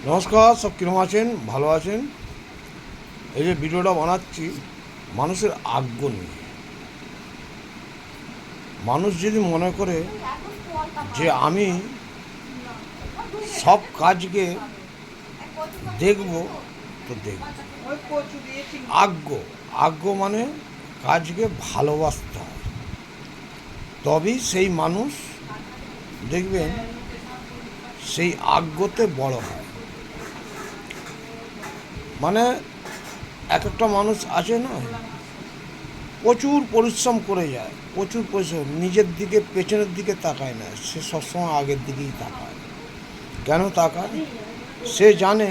নমস্কার, সব কিরকম আছেন? ভালো আছেন? এই যে ভিডিওটা বানাচ্ছি মানুষের আগ্রহ নিয়ে। মানুষ যদি মনে করে যে আমি সব কাজকে দেখব, তো দেখব। আগ্রহ মানে কাজকে ভালোবাসতে হয়, তবেই সেই মানুষ দেখবেন সেই আগ্রহতে বড় হয়। মানে এক একটা মানুষ আছে না, প্রচুর পরিশ্রম করে যায়, প্রচুর পরিশ্রম, নিজের দিকে পেছনের দিকে তাকায় না, সে সবসময় আগের দিকেই তাকায়। কেন তাকায়? সে জানে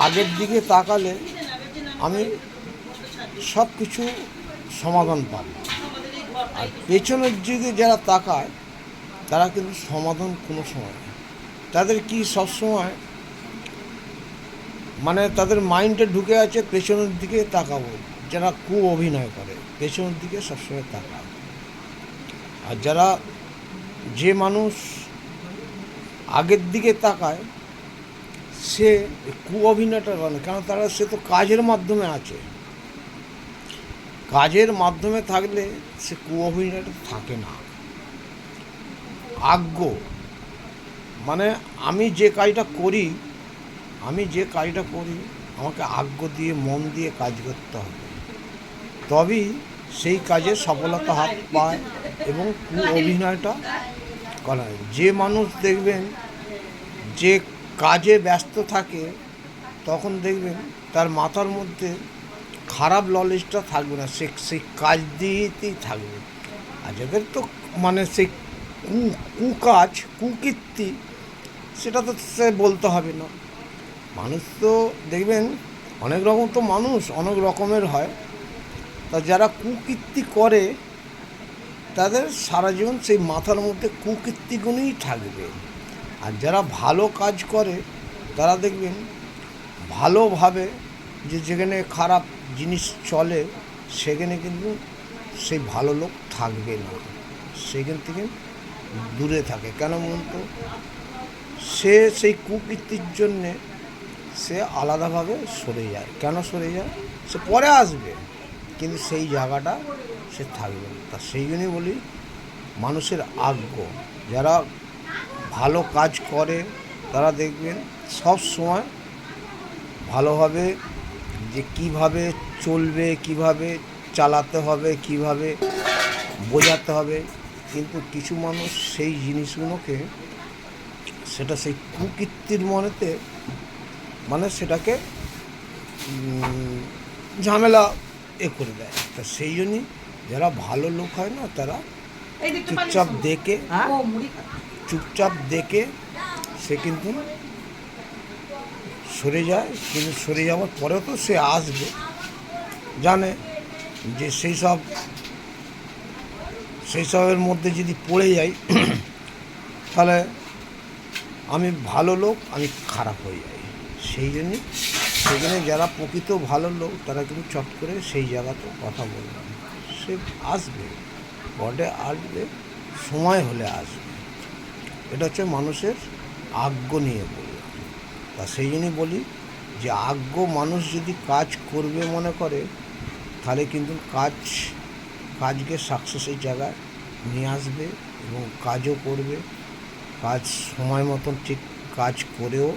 আগের দিকে তাকালে আমি সব কিছু সমাধান পাব। আর পেছনের দিকে যারা তাকায় তারা কিন্তু সমাধান কোনো সময় না। তাদের কি সবসময় মানে তাদের মাইন্ডে ঢুকে আছে পেছনের দিকে তাকাবো। যারা অভিনয় করে পেছনের দিকে সবসময় তাকায়। আর যারা যে মানুষ আগের দিকে তাকায় সে অভিনয়টা করে না। কেন? সে তো কাজের মাধ্যমে আছে। কাজের মাধ্যমে থাকলে সে অভিনয়টা থাকে না। আগ্রহ মানে আমি যে কাজটা করি আমাকে আগ্রহ দিয়ে মন দিয়ে কাজ করতে হবে, তবেই সেই কাজে সফলতা হাত পায় এবং অভিনয়টা করা হয়। যে মানুষ দেখবেন যে কাজে ব্যস্ত থাকে, তখন দেখবেন তার মাথার মধ্যে খারাপ নলেজটা থাকবে না, সে সেই কাজ দিয়েই থাকবে। আর যাদের তো মানে সেই কুকাজ কুকীর্তি, সেটা তো সে বলতে হবে না। মানুষ তো দেখবেন অনেক রকম, তো মানুষ অনেক রকমের হয়। তা যারা কুকীর্তি করে তাদের সারা জীবন সেই মাথার মধ্যে কুকীর্তিগুলোই থাকবে। আর যারা ভালো কাজ করে তারা দেখবেন ভালোভাবে, যে যেখানে খারাপ জিনিস চলে সেখানে কিন্তু সেই ভালো লোক থাকবে না, সেখান থেকে দূরে থাকে। কেন বলুন তো? সে সেই কুকীর্তির জন্যে সে আলাদাভাবে সরে যায়। কেন সরে যায়? সে পরে আসবে কিন্তু সেই জায়গাটা সে থাকবে না। তা সেই জন্যই বলি মানুষের আগ্রহ, যারা ভালো কাজ করে তারা দেখবেন সব সময় ভালোভাবে যে কিভাবে চলবে, কিভাবে চালাতে হবে, কিভাবে বোঝাতে হবে। কিন্তু কিছু মানুষ সেই জিনিসগুলোকে সেটা সেই কুকীর্তির মনেতে মানে সেটাকে ঝামেলা করে দেয়। তা সেই জন্যই যারা ভালো লোক হয় না, তারা চুপচাপ দেখে সে কিন্তু সরে যায়। কিন্তু সরে যাওয়ার পরেও তো সে আসবে, জানে যে সেই সবের মধ্যে যদি পড়ে যাই তাহলে আমি ভালো লোক, আমি খারাপ হয়ে যাই। সেই জন্যই সেখানে যারা প্রকৃত ভালো লোক তারা কিন্তু চট করে সেই জায়গাতে কথা বলবে না। সে আসবে, পরে আসবে, সময় হলে আসবে। এটা হচ্ছে মানুষের আগ্রহ নিয়ে বললাম। তা সেই জন্যই বলি যে আগ্রহ, মানুষ যদি কাজ করবে মনে করে তাহলে কিন্তু কাজকে সাকসেসের জায়গায় নিয়ে আসবে এবং কাজও করবে। কাজ সময় মতন ঠিক কাজ করেও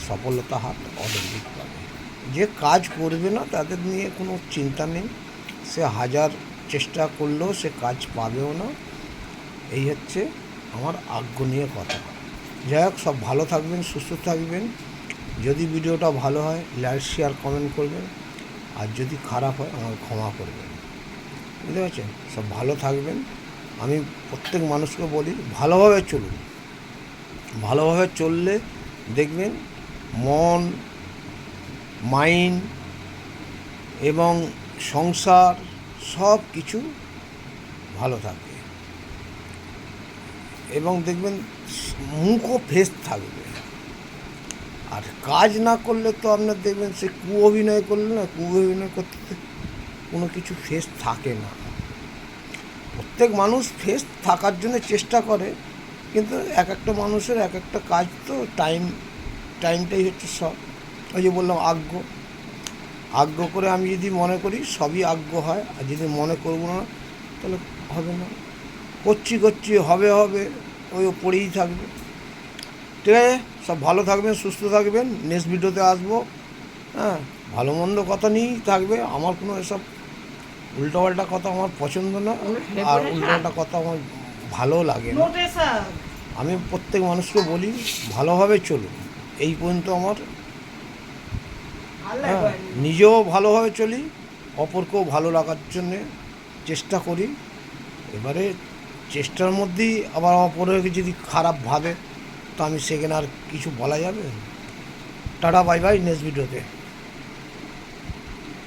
সফলতা হাত অটোমেটিক পাবে। যে কাজ করবে না তাদের নিয়ে কোনো চিন্তা নেই, সে হাজার চেষ্টা করলেও সে কাজ পাবেও না। এই হচ্ছে আমার আগ্রহ নিয়ে কথা। যাই হোক, সব ভালো থাকবেন, সুস্থ থাকবেন। যদি ভিডিওটা ভালো হয় লাইক শেয়ার কমেন্ট করবেন, আর যদি খারাপ হয় আমাকে ক্ষমা করবেন। বুঝতে পারছেন? সব ভালো থাকবেন। আমি প্রত্যেক মানুষকে বলি ভালোভাবে চলুন। ভালোভাবে চললে দেখবেন মন, মাইন্ড এবং সংসার সব কিছু ভালো থাকবে এবং দেখবেন মুখও ফ্রেশ থাকবে। আর কাজ না করলে তো আপনার দেখবেন সে অভিনয় করলে না, অভিনয় করতে কোনো কিছু ফ্রেশ থাকে না। প্রত্যেক মানুষ ফ্রেশ থাকার জন্য চেষ্টা করে, কিন্তু এক একটা মানুষের এক একটা কাজ তো টাইম টাইমটাই হচ্ছে সব। ওই যে বললাম আজ্ঞ করে আমি যদি মনে করি সবই আজ্ঞ হয়, আর যদি মনে করবো না তাহলে হবে না। করছি হবে ওই পড়েই থাকবে। ঠিক আছে, সব ভালো থাকবেন, সুস্থ থাকবেন। নেক্সট ভিডিওতে আসবো। হ্যাঁ, ভালো মন্দ কথা নিয়েই থাকবে। আমার কোনো এসব উল্টোপাল্টা কথা আমার পছন্দ না, আর উল্টোপাল্টা কথা আমার ভালো লাগে না। আমি প্রত্যেক মানুষকে বলি ভালোভাবে চলুন, এই পর্যন্ত আমার। হ্যাঁ, নিজেও ভালোভাবে চলি, অপরকেও ভালো লাগার জন্যে চেষ্টা করি। এবারে চেষ্টার মধ্যেই আবার অপরকে যদি খারাপ ভাবে তো আমি সেখানে আর কিছু বলা যাবে। টাটা, বাই বাই, নেক্সট ভিডিওতে।